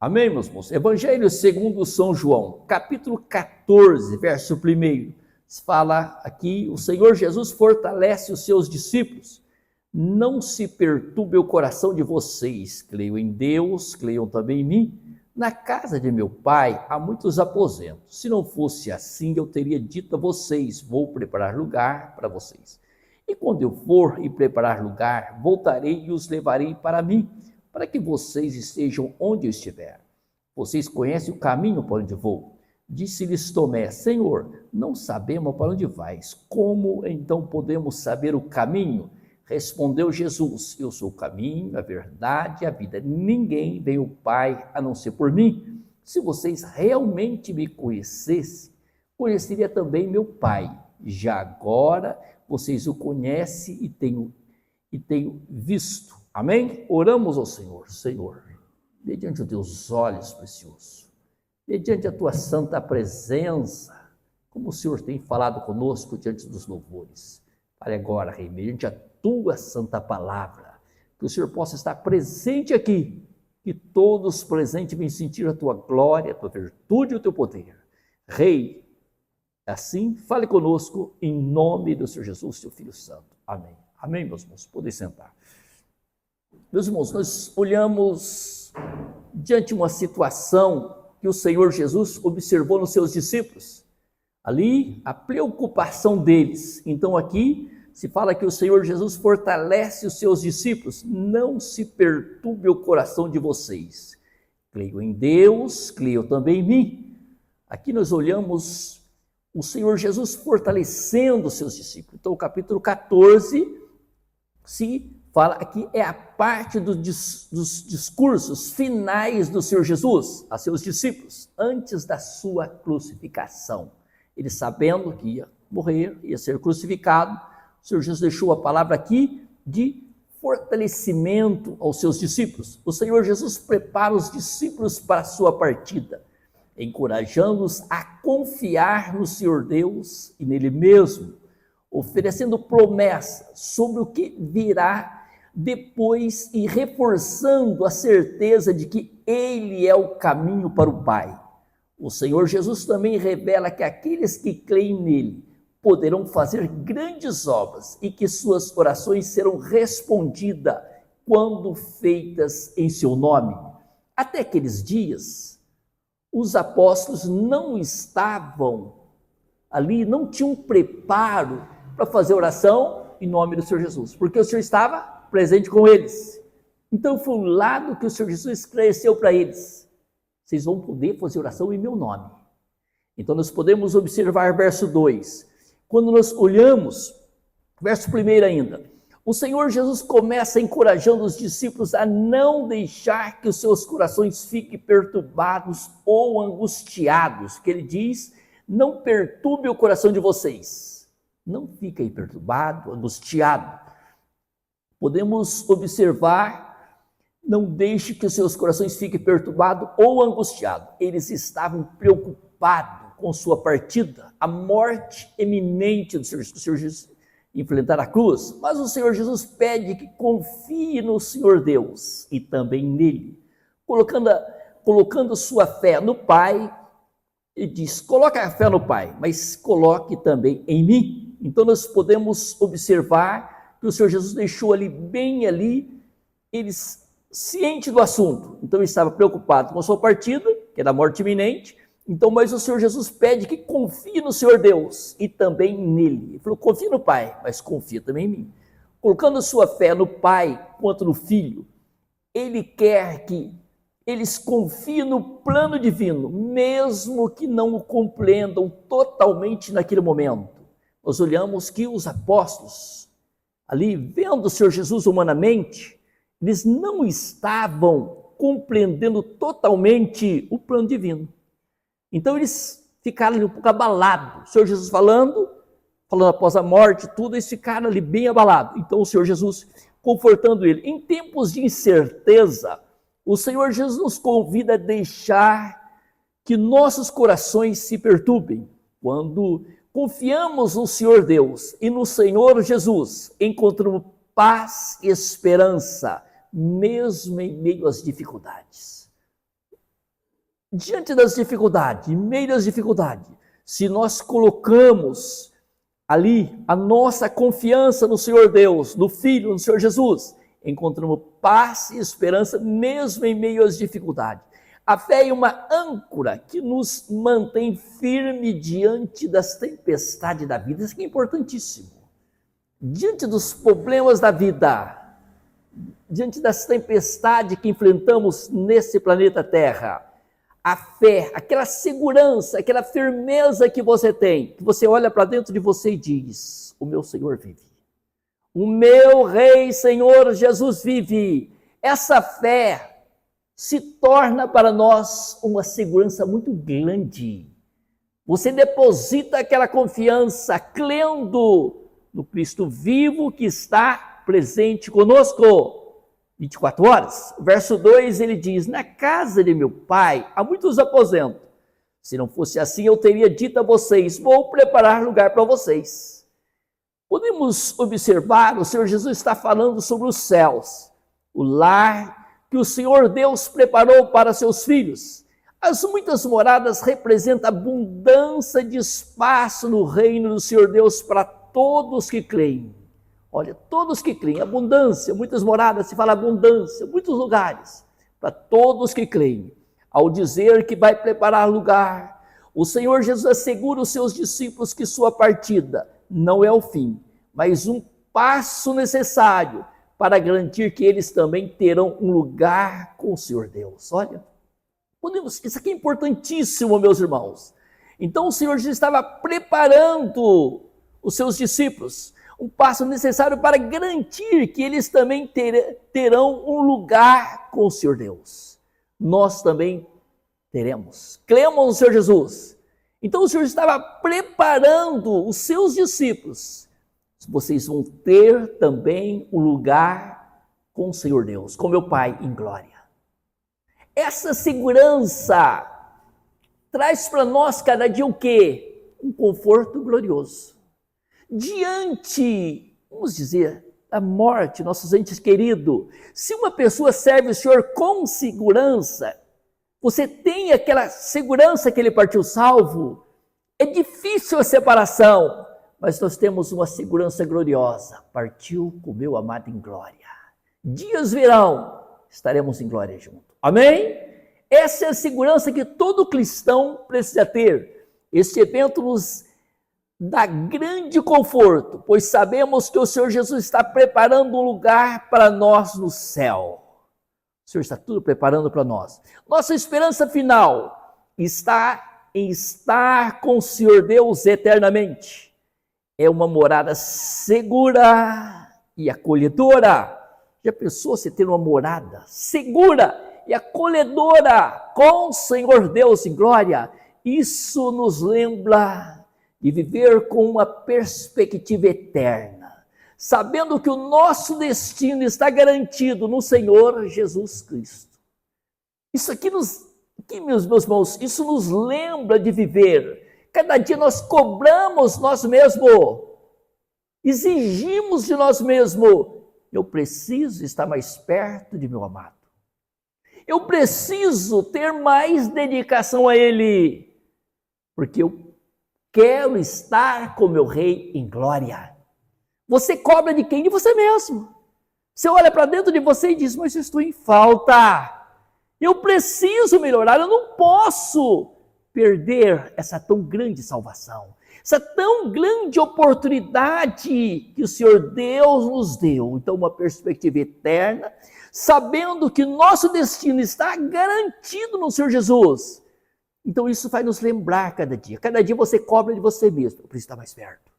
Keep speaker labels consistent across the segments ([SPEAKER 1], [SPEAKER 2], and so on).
[SPEAKER 1] Amém, meus irmãos? Evangelho segundo São João, capítulo 14, verso 1. Fala aqui, o Senhor Jesus fortalece os seus discípulos. Não se perturbe o coração de vocês. Creiam em Deus, creiam também em mim. Na casa de meu pai há muitos aposentos. Se não fosse assim, eu teria dito a vocês, vou preparar lugar para vocês. E quando eu for e preparar lugar, voltarei e os levarei para mim, para que vocês estejam onde eu estiver. Vocês conhecem o caminho para onde vou. Disse-lhes Tomé, Senhor, não sabemos para onde vais. Como então podemos saber o caminho? Respondeu Jesus, eu sou o caminho, a verdade e a vida. Ninguém vem ao Pai a não ser por mim. Se vocês realmente me conhecessem, conheceria também meu Pai. Já agora vocês o conhecem e tenho visto. Amém? Oramos ao Senhor. Senhor, mediante os teus olhos preciosos, mediante a tua santa presença, como o Senhor tem falado conosco diante dos louvores. Fale agora, Rei, mediante a tua santa palavra, que o Senhor possa estar presente aqui, que todos presentes venham sentir a tua glória, a tua virtude e o teu poder. Rei, assim, fale conosco em nome do Senhor Jesus, teu Filho Santo. Amém. Amém, meus irmãos. Podem sentar. Meus irmãos, nós olhamos diante de uma situação que o Senhor Jesus observou nos seus discípulos. Ali, a preocupação deles. Então, aqui se fala que o Senhor Jesus fortalece os seus discípulos. Não se perturbe o coração de vocês. Creio em Deus, creio também em mim. Aqui nós olhamos o Senhor Jesus fortalecendo os seus discípulos. Então, o capítulo 14 se fala aqui, é a parte dos discursos finais do Senhor Jesus a seus discípulos, antes da sua crucificação. Ele sabendo que ia morrer, ia ser crucificado, o Senhor Jesus deixou a palavra aqui de fortalecimento aos seus discípulos. O Senhor Jesus prepara os discípulos para a sua partida, encorajando-os a confiar no Senhor Deus e nele mesmo, oferecendo promessas sobre o que virá depois e reforçando a certeza de que Ele é o caminho para o Pai. O Senhor Jesus também revela que aqueles que creem nele poderão fazer grandes obras e que suas orações serão respondidas quando feitas em seu nome. Até aqueles dias, os apóstolos não estavam ali, não tinham preparo para fazer oração em nome do Senhor Jesus, porque o Senhor estava presente com eles. Então foi um lado que o Senhor Jesus esclareceu para eles: vocês vão poder fazer oração em meu nome. Então nós podemos observar verso 2, quando nós olhamos, verso 1 ainda, o Senhor Jesus começa encorajando os discípulos a não deixar que os seus corações fiquem perturbados ou angustiados, que ele diz, não perturbe o coração de vocês, não fiquem perturbado, angustiado. Podemos observar, não deixe que os seus corações fiquem perturbados ou angustiados. Eles estavam preocupados com sua partida, a morte eminente do Senhor Jesus enfrentar a cruz. Mas o Senhor Jesus pede que confie no Senhor Deus e também nele, colocando sua fé no Pai. Ele diz, coloque a fé no Pai, mas coloque também em mim. Então nós podemos observar que o Senhor Jesus deixou bem ali, eles cientes do assunto. Então ele estava preocupado com a sua partida, que era a morte iminente. Então, mas o Senhor Jesus pede que confie no Senhor Deus e também nele. Ele falou, confia no Pai, mas confia também em mim. Colocando sua fé no Pai quanto no Filho, ele quer que eles confiem no plano divino, mesmo que não o compreendam totalmente naquele momento. Nós olhamos que os apóstolos, ali, vendo o Senhor Jesus humanamente, eles não estavam compreendendo totalmente o plano divino. Então eles ficaram ali um pouco abalados. O Senhor Jesus falando após a morte, tudo, eles ficaram ali bem abalados. Então o Senhor Jesus confortando ele. Em tempos de incerteza, o Senhor Jesus nos convida a deixar que nossos corações se perturbem. Quando confiamos no Senhor Deus e no Senhor Jesus, encontramos paz e esperança, mesmo em meio às dificuldades. diante das dificuldades, em meio às dificuldades, se nós colocamos ali a nossa confiança no Senhor Deus, no Filho, no Senhor Jesus, encontramos paz e esperança mesmo em meio às dificuldades. A fé é uma âncora que nos mantém firme diante das tempestades da vida. Isso aqui é importantíssimo. Diante dos problemas da vida, diante das tempestades que enfrentamos nesse planeta Terra, a fé, aquela segurança, aquela firmeza que você tem, que você olha para dentro de você e diz: o meu Senhor vive. O meu Rei, Senhor Jesus vive. Essa fé se torna para nós uma segurança muito grande. Você deposita aquela confiança, crendo no Cristo vivo que está presente conosco 24 horas. O verso 2 ele diz: na casa de meu pai há muitos aposentos. Se não fosse assim, eu teria dito a vocês: vou preparar lugar para vocês. Podemos observar, o Senhor Jesus está falando sobre os céus, o lar que o Senhor Deus preparou para seus filhos. As muitas moradas representam abundância de espaço no reino do Senhor Deus para todos que creem. Olha, todos que creem, abundância, muitas moradas, se fala abundância, muitos lugares, para todos que creem. Ao dizer que vai preparar lugar, o Senhor Jesus assegura os seus discípulos que sua partida não é o fim, mas um passo necessário para garantir que eles também terão um lugar com o Senhor Deus. Olha, isso aqui é importantíssimo, meus irmãos. Então o Senhor Jesus estava preparando os seus discípulos, um passo necessário para garantir que eles também terão um lugar com o Senhor Deus. Nós também teremos. Cremos no Senhor Jesus. Então o Senhor estava preparando os seus discípulos. Vocês vão ter também um lugar com o Senhor Deus, com meu Pai em glória. Essa segurança traz para nós cada dia o quê? Um conforto glorioso. Diante, vamos dizer, da morte, nossos entes queridos, se uma pessoa serve o Senhor com segurança, você tem aquela segurança que ele partiu salvo, é difícil a separação, mas nós temos uma segurança gloriosa. Partiu com meu amado em glória. Dias virão, estaremos em glória junto. Amém? Essa é a segurança que todo cristão precisa ter. Este evento nos dá grande conforto, pois sabemos que o Senhor Jesus está preparando um lugar para nós no céu. O Senhor está tudo preparando para nós. Nossa esperança final está em estar com o Senhor Deus eternamente. É uma morada segura e acolhedora. Já pensou você ter uma morada segura e acolhedora com o Senhor Deus em glória? Isso nos lembra de viver com uma perspectiva eterna, sabendo que o nosso destino está garantido no Senhor Jesus Cristo. Isso aqui, meus irmãos, isso nos lembra de viver. Cada dia nós cobramos nós mesmos, exigimos de nós mesmos: eu preciso estar mais perto de meu amado. Eu preciso ter mais dedicação a Ele, porque eu quero estar com meu Rei em glória. Você cobra de quem? De você mesmo. Você olha para dentro de você e diz: mas eu estou em falta. Eu preciso melhorar, eu não posso perder essa tão grande salvação, essa tão grande oportunidade que o Senhor Deus nos deu. Então, uma perspectiva eterna, sabendo que nosso destino está garantido no Senhor Jesus. Então, isso vai nos lembrar cada dia. Cada dia você cobra de você mesmo: eu preciso estar mais perto.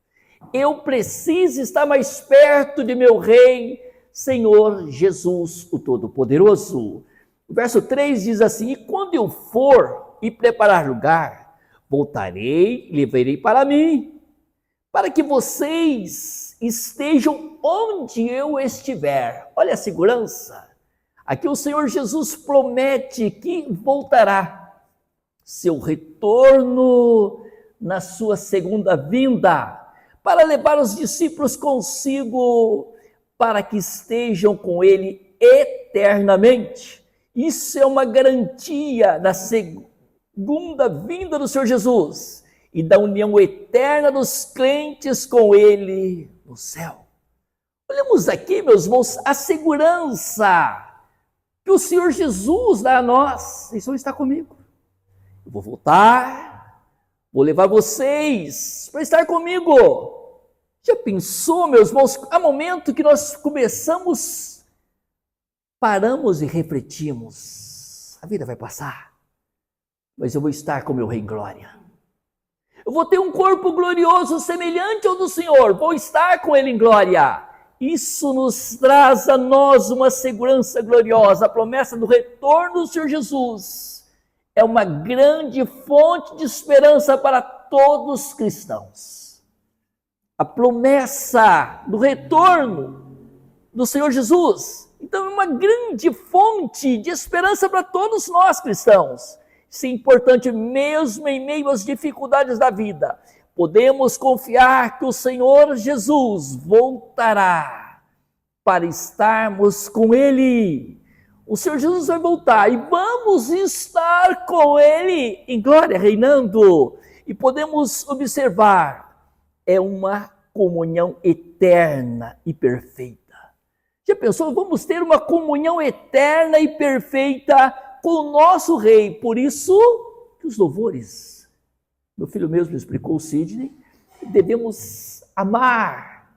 [SPEAKER 1] Eu preciso estar mais perto de meu Rei, Senhor Jesus, o Todo-Poderoso. O verso 3 diz assim: e quando eu for e preparar lugar, voltarei e levarei para mim, para que vocês estejam onde eu estiver. Olha a segurança. Aqui o Senhor Jesus promete que voltará. Seu retorno na sua segunda vinda, para levar os discípulos consigo, para que estejam com ele eternamente. Isso é uma garantia segunda vinda do Senhor Jesus e da união eterna dos crentes com Ele no céu. Olhamos aqui, meus irmãos, a segurança que o Senhor Jesus dá a nós. Ele está comigo. Eu vou voltar, vou levar vocês para estar comigo. Já pensou, meus irmãos, há momento que nós paramos e refletimos. A vida vai passar, mas eu vou estar com meu Rei em glória. Eu vou ter um corpo glorioso semelhante ao do Senhor, vou estar com Ele em glória. Isso nos traz a nós uma segurança gloriosa. A promessa do retorno do Senhor Jesus é uma grande fonte de esperança para todos os cristãos. A promessa do retorno do Senhor Jesus, então, é uma grande fonte de esperança para todos nós cristãos. Isso é importante mesmo em meio às dificuldades da vida. Podemos confiar que o Senhor Jesus voltará para estarmos com Ele. O Senhor Jesus vai voltar e vamos estar com Ele em glória, reinando. E podemos observar, é uma comunhão eterna e perfeita. Já pensou? Vamos ter uma comunhão eterna e perfeita com o nosso Rei. Por isso que os louvores, meu filho mesmo explicou, Sidney, devemos amar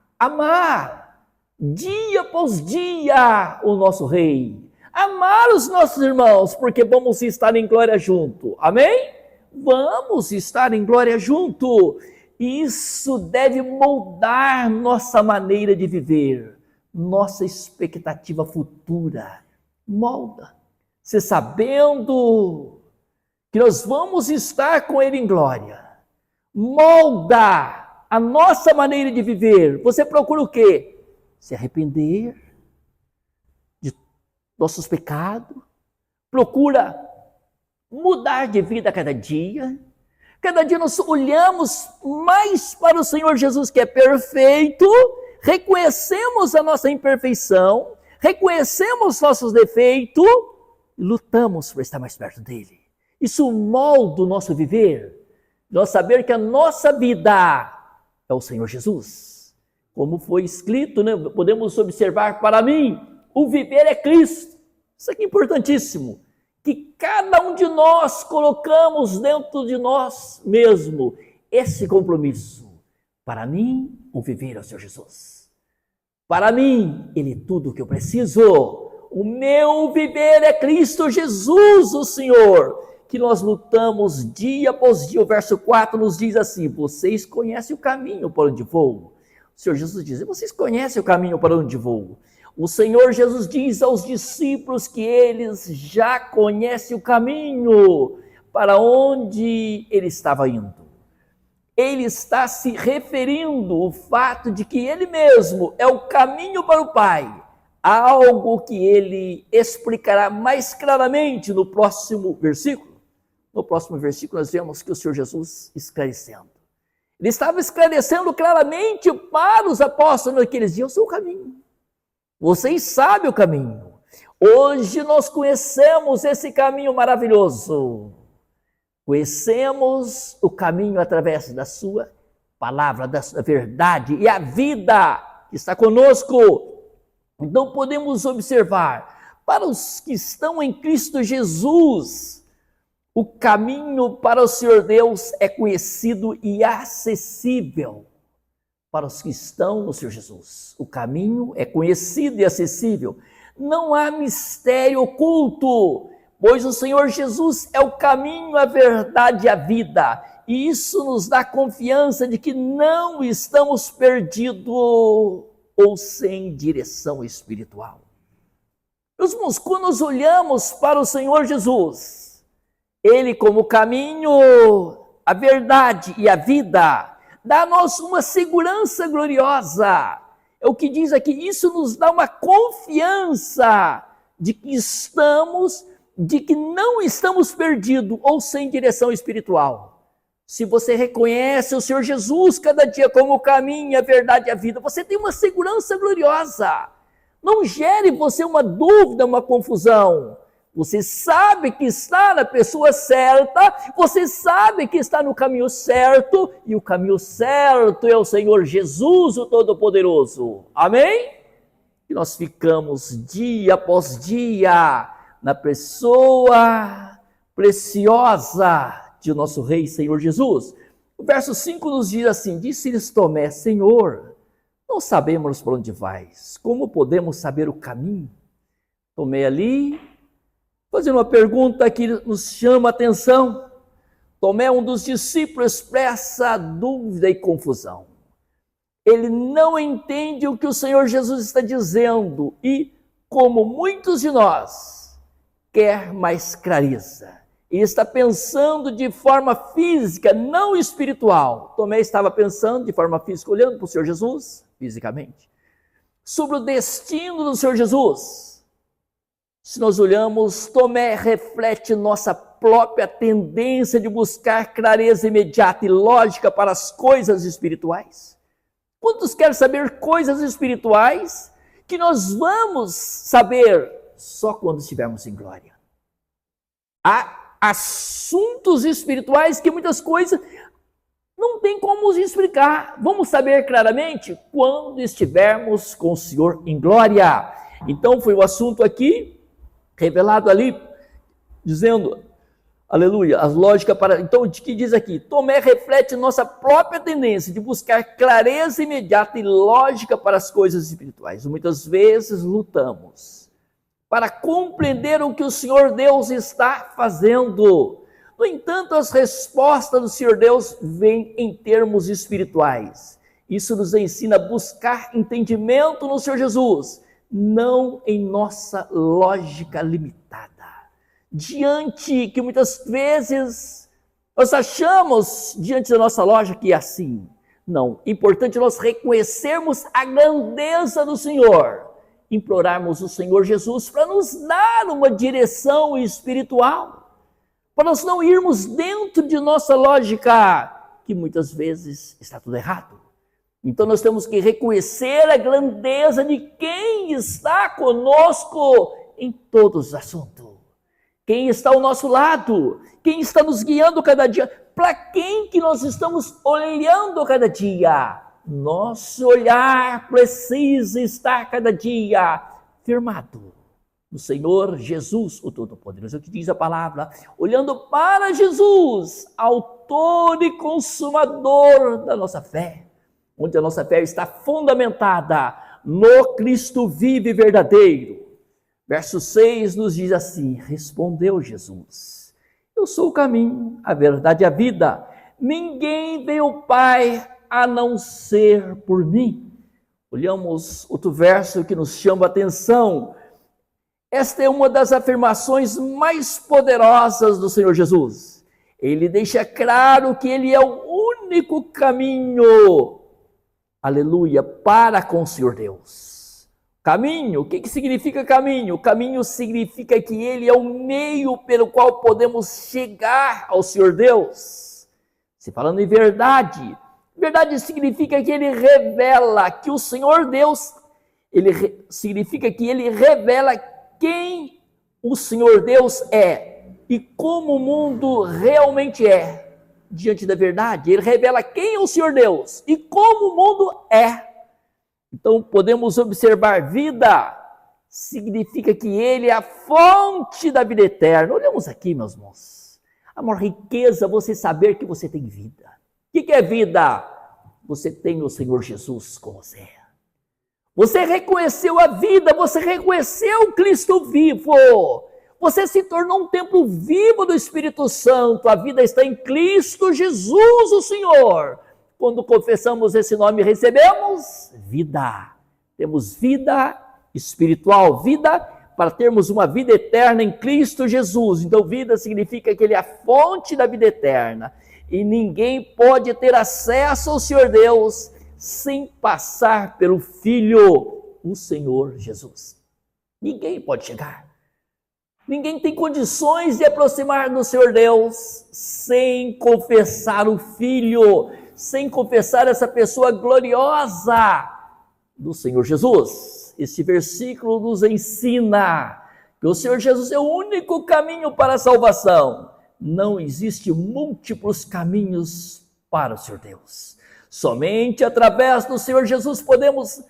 [SPEAKER 1] dia após dia o nosso Rei. Amar os nossos irmãos, porque vamos estar em glória junto. Amém? Vamos estar em glória junto. Isso deve moldar nossa maneira de viver, nossa expectativa futura. Molda. Você sabendo que nós vamos estar com Ele em glória, molda a nossa maneira de viver. Você procura o quê? Se arrepender de nossos pecados, procura mudar de vida a cada dia. Cada dia nós olhamos mais para o Senhor Jesus, que é perfeito, reconhecemos a nossa imperfeição, reconhecemos nossos defeitos e lutamos para estar mais perto dele. Isso molda o nosso viver, nós saber que a nossa vida é o Senhor Jesus. Como foi escrito, né? Podemos observar, para mim, o viver é Cristo. Isso aqui é importantíssimo, que cada um de nós colocamos dentro de nós mesmo esse compromisso. Para mim, o viver é o Senhor Jesus. Para mim, Ele é tudo o que eu preciso. O meu viver é Cristo Jesus, o Senhor, que nós lutamos dia após dia. O verso 4 nos diz assim: vocês conhecem o caminho para onde vou. O Senhor Jesus diz: vocês conhecem o caminho para onde vou. O Senhor Jesus diz aos discípulos que eles já conhecem o caminho para onde Ele estava indo. Ele está se referindo ao fato de que Ele mesmo é o caminho para o Pai, algo que Ele explicará mais claramente no próximo versículo. No próximo versículo nós vemos que o Senhor Jesus esclarecendo. Ele estava esclarecendo claramente para os apóstolos naqueles dias: eu sou o caminho. Vocês sabem o caminho. Hoje nós conhecemos esse caminho maravilhoso. Conhecemos o caminho através da sua palavra, da sua verdade e a vida que está conosco. Então podemos observar, para os que estão em Cristo Jesus, o caminho para o Senhor Deus é conhecido e acessível. Para os que estão no Senhor Jesus, o caminho é conhecido e acessível. Não há mistério oculto, pois o Senhor Jesus é o caminho, a verdade e a vida. E isso nos dá confiança de que não estamos perdidos ou sem direção espiritual. Meus irmãos, quando nós olhamos para o Senhor Jesus, Ele como o caminho, a verdade e a vida, dá a nós uma segurança gloriosa. É o que diz aqui, isso nos dá uma confiança de que não estamos perdidos ou sem direção espiritual. Se você reconhece o Senhor Jesus cada dia como o caminho, a verdade e a vida, você tem uma segurança gloriosa. Não gere em você uma dúvida, uma confusão. Você sabe que está na pessoa certa, você sabe que está no caminho certo, e o caminho certo é o Senhor Jesus, o Todo-Poderoso. Amém? E nós ficamos dia após dia na pessoa preciosa de nosso Rei, Senhor Jesus. O verso 5 nos diz assim: disse-lhes Tomé, Senhor, não sabemos por onde vais, como podemos saber o caminho? Tomé ali, fazendo uma pergunta que nos chama a atenção. Tomé, um dos discípulos, expressa dúvida e confusão. Ele não entende o que o Senhor Jesus está dizendo e, como muitos de nós, quer mais clareza. Ele está pensando de forma física, não espiritual. Tomé estava pensando de forma física, olhando para o Senhor Jesus, fisicamente, sobre o destino do Senhor Jesus. Se nós olhamos, Tomé reflete nossa própria tendência de buscar clareza imediata e lógica para as coisas espirituais. Quantos querem saber coisas espirituais que nós vamos saber só quando estivermos em glória? Há assuntos espirituais que muitas coisas não tem como explicar. Vamos saber claramente quando estivermos com o Senhor em glória. Então foi o assunto aqui, revelado ali, dizendo, aleluia, as lógicas para... Então, o que diz aqui? Tomé reflete nossa própria tendência de buscar clareza imediata e lógica para as coisas espirituais. Muitas vezes lutamos para compreender o que o Senhor Deus está fazendo. No entanto, as respostas do Senhor Deus vêm em termos espirituais. Isso nos ensina a buscar entendimento no Senhor Jesus, não em nossa lógica limitada. Diante que muitas vezes nós achamos, diante da nossa lógica, que é assim. Não, é importante nós reconhecermos a grandeza do Senhor, implorarmos o Senhor Jesus para nos dar uma direção espiritual, para nós não irmos dentro de nossa lógica, que muitas vezes está tudo errado. Então nós temos que reconhecer a grandeza de quem está conosco em todos os assuntos. Quem está ao nosso lado, quem está nos guiando cada dia, para quem que nós estamos olhando cada dia. Nosso olhar precisa estar cada dia firmado no Senhor Jesus, o Todo-Poderoso. É o que diz a palavra, olhando para Jesus, autor e consumador da nossa fé, onde a nossa fé está fundamentada no Cristo vivo e verdadeiro. Verso 6 nos diz assim: respondeu Jesus, eu sou o caminho, a verdade e a vida. Ninguém vê o Pai a não ser por mim. Olhamos outro verso que nos chama a atenção. Esta é uma das afirmações mais poderosas do Senhor Jesus. Ele deixa claro que Ele é o único caminho, aleluia, para com o Senhor Deus. Caminho, o que significa caminho? Caminho significa que Ele é o meio pelo qual podemos chegar ao Senhor Deus. Se falando em verdade, verdade significa que Ele revela que o Senhor Deus, significa que Ele revela quem o Senhor Deus é e como o mundo realmente é diante da verdade. Ele revela quem é o Senhor Deus e como o mundo é. Então podemos observar: vida significa que Ele é a fonte da vida eterna. Olhamos aqui, meus irmãos, a maior riqueza, você saber que você tem vida. O que é vida? Você tem o Senhor Jesus com você. Você reconheceu a vida, você reconheceu o Cristo vivo. Você se tornou um templo vivo do Espírito Santo. A vida está em Cristo Jesus, o Senhor. Quando confessamos esse nome, recebemos vida. Temos vida espiritual, vida para termos uma vida eterna em Cristo Jesus. Então, vida significa que Ele é a fonte da vida eterna. E ninguém pode ter acesso ao Senhor Deus sem passar pelo Filho, o Senhor Jesus. Ninguém pode chegar. Ninguém tem condições de aproximar do Senhor Deus sem confessar o Filho, sem confessar essa pessoa gloriosa do Senhor Jesus. Este versículo nos ensina que o Senhor Jesus é o único caminho para a salvação. Não existe múltiplos caminhos para o Senhor Deus. Somente através do Senhor Jesus podemos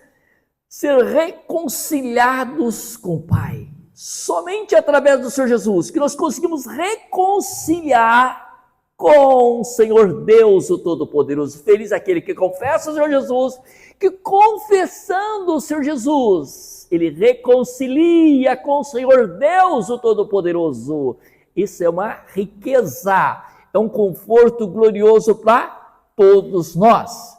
[SPEAKER 1] ser reconciliados com o Pai. Somente através do Senhor Jesus que nós conseguimos reconciliar com o Senhor Deus, o Todo-Poderoso. Feliz aquele que confessa o Senhor Jesus, que confessando o Senhor Jesus, ele reconcilia com o Senhor Deus, o Todo-Poderoso. Isso é uma riqueza, é um conforto glorioso para todos nós.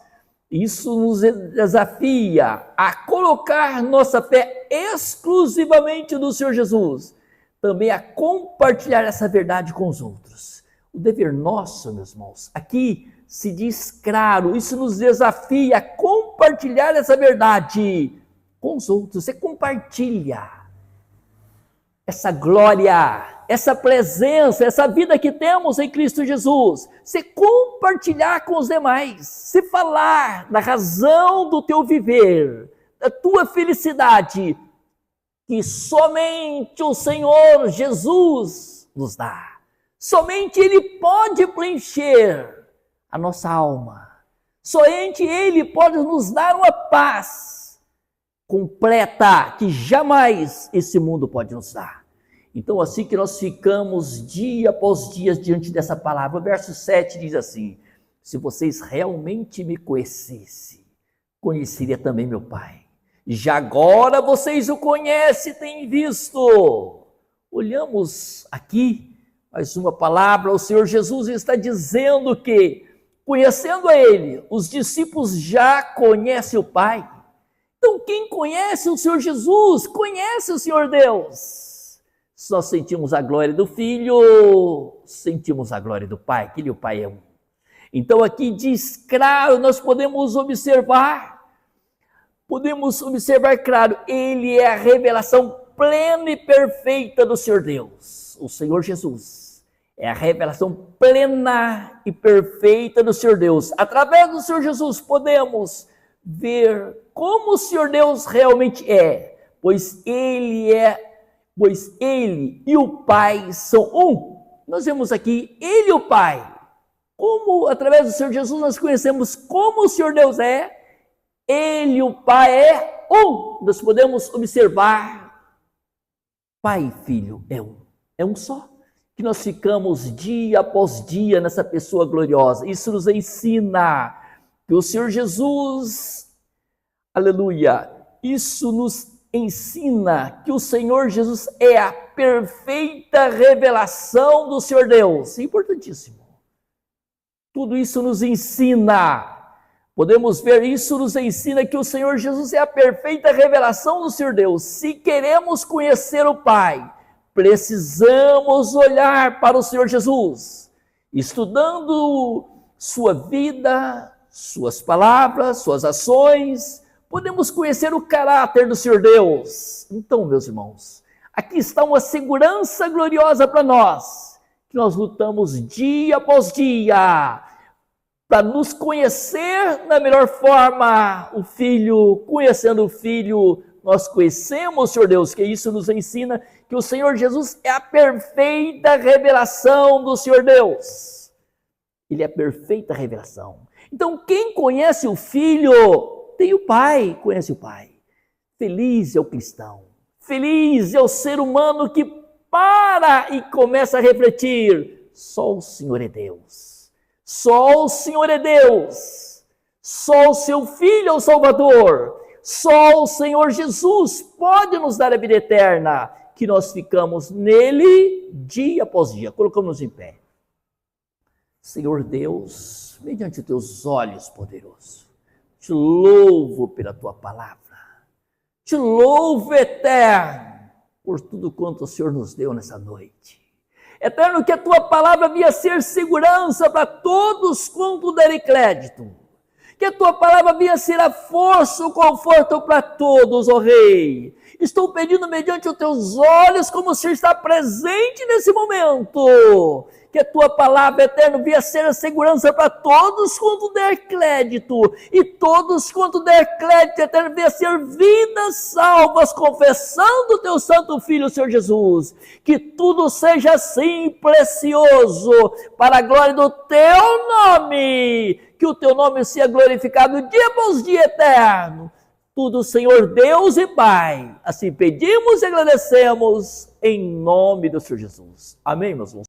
[SPEAKER 1] Isso nos desafia a colocar nossa fé exclusivamente no Senhor Jesus, também a compartilhar essa verdade com os outros. O dever nosso, meus irmãos, aqui se diz claro, isso nos desafia a compartilhar essa verdade com os outros. Você compartilha essa glória, essa presença, essa vida que temos em Cristo Jesus. Você compartilhar com os demais, você falar da razão do teu viver, da tua felicidade, que somente o Senhor Jesus nos dá. Somente Ele pode preencher a nossa alma. Somente Ele pode nos dar uma paz completa que jamais esse mundo pode nos dar. Então, assim que nós ficamos dia após dia diante dessa palavra, o verso 7 diz assim: se vocês realmente me conhecessem, conheceria também meu Pai. Já agora vocês o conhecem e têm visto. Olhamos aqui mais uma palavra, o Senhor Jesus está dizendo que, conhecendo a Ele, os discípulos já conhecem o Pai. Então, quem conhece o Senhor Jesus, conhece o Senhor Deus. Se nós sentimos a glória do Filho, sentimos a glória do Pai, que Ele e o Pai é um. Então, aqui diz claro, nós podemos observar, claro, Ele é a revelação plena e perfeita do Senhor Deus, o Senhor Jesus. É a revelação plena e perfeita do Senhor Deus. Através do Senhor Jesus podemos ver como o Senhor Deus realmente é, pois Ele e o Pai são um. Nós vemos aqui Ele e o Pai. Como através do Senhor Jesus nós conhecemos como o Senhor Deus é, Ele e o Pai é um. Nós podemos observar, Pai e Filho é um só. Que nós ficamos dia após dia nessa pessoa gloriosa. Isso nos ensina que o Senhor Jesus, aleluia, isso nos ensina que o Senhor Jesus é a perfeita revelação do Senhor Deus. É importantíssimo. Tudo isso nos ensina. Podemos ver, isso nos ensina que o Senhor Jesus é a perfeita revelação do Senhor Deus. Se queremos conhecer o Pai, precisamos olhar para o Senhor Jesus, estudando sua vida, suas palavras, suas ações, podemos conhecer o caráter do Senhor Deus. Então, meus irmãos, aqui está uma segurança gloriosa para nós, que nós lutamos dia após dia, para nos conhecer da melhor forma, o Filho, conhecendo o Filho, nós conhecemos o Senhor Deus, que isso nos ensina que o Senhor Jesus é a perfeita revelação do Senhor Deus. Ele é a perfeita revelação. Então, quem conhece o Filho, tem o Pai, conhece o Pai. Feliz é o cristão. Feliz é o ser humano que para e começa a refletir. Só o Senhor é Deus. Só o Senhor é Deus. Só o seu Filho é o Salvador. Só o Senhor Jesus pode nos dar a vida eterna, que nós ficamos nele dia após dia. Colocamos-nos em pé. Senhor Deus, mediante os teus olhos poderosos, te louvo pela tua palavra. Te louvo, eterno, por tudo quanto o Senhor nos deu nessa noite. Eterno, que a tua palavra venha ser segurança para todos quanto darem crédito. Que a tua palavra venha ser a força, o conforto para todos, ó Rei. Estou pedindo mediante os teus olhos, como o Senhor está presente nesse momento, que a tua palavra, Eterno, venha ser a segurança para todos quanto der crédito, e todos quanto der crédito, Eterno, venha ser vidas salvas, confessando o teu santo Filho, Senhor Jesus, que tudo seja assim precioso, para a glória do teu nome, que o teu nome seja glorificado dia após dia, Eterno. Tudo, Senhor Deus e Pai, assim pedimos e agradecemos em nome do Senhor Jesus. Amém, meus irmãos?